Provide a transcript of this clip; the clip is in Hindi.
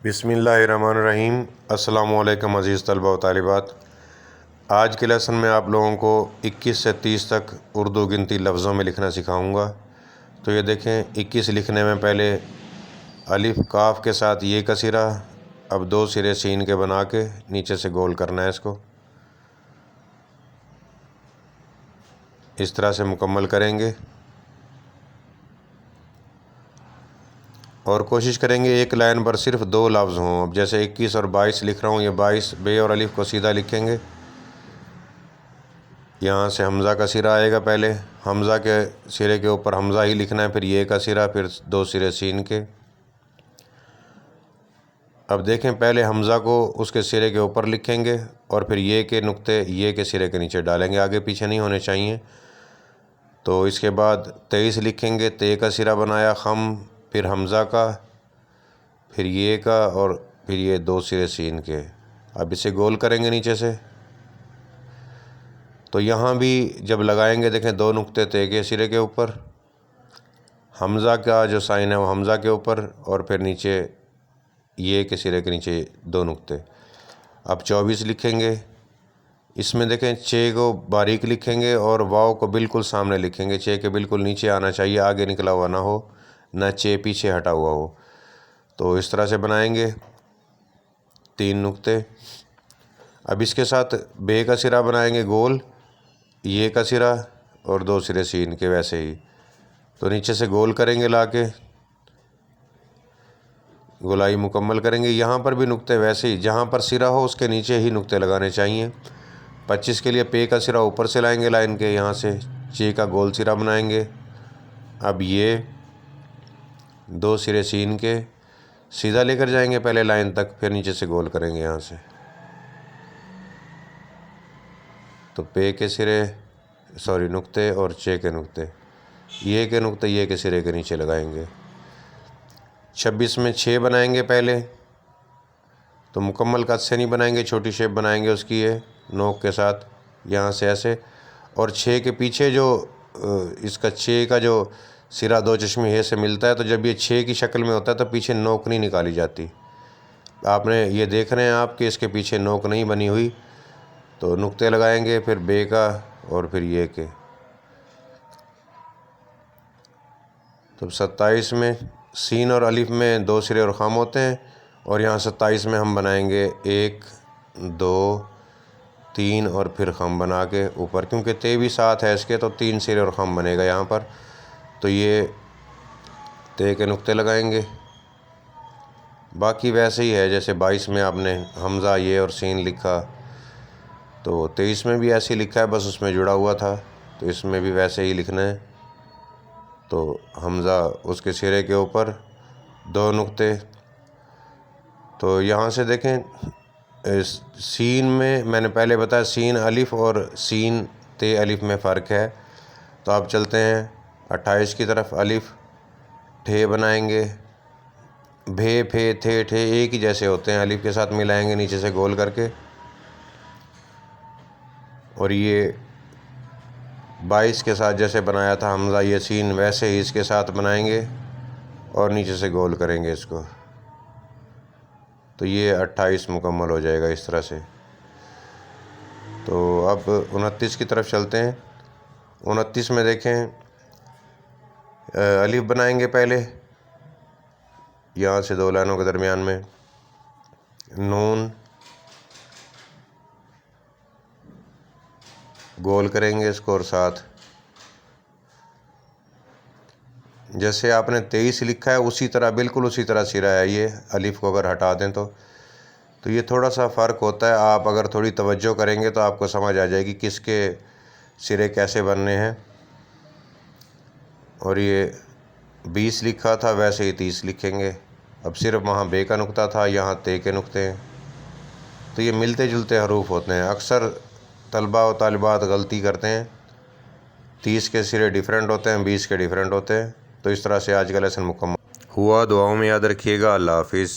बिस्मिल्लाहिर्रहमानिर्रहीम। अस्सलामुअलैकुम अज़ीज़ तलबा व तालिबात। आज के लेसन में आप लोगों को 21 से 30 तक उर्दू गिनती लफ्ज़ों में लिखना सिखाऊंगा। तो ये देखें, 21 लिखने में पहले अलिफ काफ के साथ ये का सिरा, अब दो सिरे सीन के बना के नीचे से गोल करना है। इसको इस तरह से मुकम्मल करेंगे और कोशिश करेंगे एक लाइन पर सिर्फ दो लफ्ज़ हों। अब जैसे 21 और 22 लिख रहा हूँ, ये 22 बे और अलिफ को सीधा लिखेंगे। यहाँ से हमज़ा का सिरा आएगा, पहले हमज़ा के सिरे के ऊपर हमज़ा ही लिखना है, फिर ये का सिरा, फिर दो सिरे सीन के। अब देखें, पहले हमज़ा को उसके सिरे के ऊपर लिखेंगे और फिर ये के नुक्ते ये के सिरे के नीचे डालेंगे, आगे पीछे नहीं होने चाहिए। तो इसके बाद 23 लिखेंगे, ते का सिरा बनाया खम, फिर हमज़ा का, फिर ये का और फिर ये दो सिरे सीन के। अब इसे गोल करेंगे नीचे से। तो यहाँ भी जब लगाएंगे, देखें दो नुक्ते ते के सिरे के ऊपर, हमज़ा का जो साइन है वो हमज़ा के ऊपर, और फिर नीचे ये के सिरे के नीचे दो नुक्ते। अब 24 लिखेंगे। इसमें देखें चे को बारीक लिखेंगे और वाव को बिल्कुल सामने लिखेंगे। चे के बिल्कुल नीचे आना चाहिए, आगे निकला हुआ ना हो, ना चे पीछे हटा हुआ हो। तो इस तरह से बनाएंगे 3 नुक्ते। अब इसके साथ बे का सिरा बनाएंगे गोल, ये का सिरा और दो सिरे सीन के वैसे ही। तो नीचे से गोल करेंगे, ला के गोलाई मुकम्मल करेंगे। यहाँ पर भी नुक्ते वैसे ही, जहाँ पर सिरा हो उसके नीचे ही नुक्ते लगाने चाहिए। 25 के लिए पे का सिरा ऊपर से लाएंगे लाइन के, यहाँ से चे का गोल सिरा बनाएंगे। अब ये दो सिरे सीन के सीधा लेकर जाएंगे पहले लाइन तक, फिर नीचे से गोल करेंगे यहाँ से। तो पे के सिरे नुक्ते और चे के नुक्ते, ये के नुक्ते ये के सिरे के नीचे लगाएंगे। 26 में 6 बनाएंगे पहले, तो मुकम्मल कद से नहीं बनाएंगे, छोटी शेप बनाएंगे उसकी, ये नोक के साथ यहाँ से ऐसे। और 6 के पीछे जो इसका 6 का जो सिरा दो चश्मे हे से मिलता है, तो जब ये 6 की शक्ल में होता है तो पीछे नोक नहीं निकाली जाती। आपने ये देख रहे हैं आप कि इसके पीछे नोक नहीं बनी हुई। तो नुक्ते लगाएंगे, फिर बे का और फिर ये के। तो 27 में सीन और अलिफ में दो सिरे और ख़म होते हैं, और यहाँ 27 में हम बनाएंगे 1 2 3 और फिर ख़म बना के ऊपर, क्योंकि ते भी साथ है इसके, तो 3 सिरे और ख़म बनेगा यहाँ पर। तो ये ते के नुक्ते लगाएंगे। बाकी वैसे ही है जैसे 22 में आपने हमज़ा ये और सीन लिखा, तो 23 में भी ऐसे ही लिखा है, बस उसमें जुड़ा हुआ था। तो इसमें भी वैसे ही लिखना है। तो हमज़ा उसके सिरे के ऊपर दो नुक्ते। तो यहाँ से देखें, इस सीन में मैंने पहले बताया सीन अलिफ और सीन ते अलिफ में फ़र्क है। तो आप चलते हैं 28 की तरफ। अलिफ ठे बनाएंगे, भे फे थे ठे एक ही जैसे होते हैं, अलिफ के साथ मिलाएंगे नीचे से गोल करके। और ये 22 के साथ जैसे बनाया था हमज़ा ये सीन, वैसे ही इसके साथ बनाएंगे और नीचे से गोल करेंगे इसको। तो ये 28 मुकम्मल हो जाएगा इस तरह से। तो अब 29 की तरफ चलते हैं। 29 में देखें, अलिफ बनाएंगे पहले, यहाँ से दो लाइनों के दरमियान में नून, गोल करेंगे इसको, और साथ जैसे आपने 23 लिखा है उसी तरह, बिल्कुल उसी तरह सिरा है ये। अलिफ को अगर हटा दें तो ये थोड़ा सा फ़र्क होता है। आप अगर थोड़ी तवज्जो करेंगे तो आपको समझ आ जाएगी किसके सिरे कैसे बनने हैं। और ये 20 लिखा था, वैसे ही 30 लिखेंगे। अब सिर्फ वहाँ बे का नुक्ता था, यहाँ ते के नुक्ते हैं। तो ये मिलते जुलते हरूफ होते हैं। अक्सर तलबा व तालिबात गलती करते हैं, 30 के सिरे डिफरेंट होते हैं, 20 के डिफरेंट होते हैं। तो इस तरह से आज का लेसन मुकम्मल हुआ। दुआओं में याद रखिएगा। अल्लाह हाफिज़।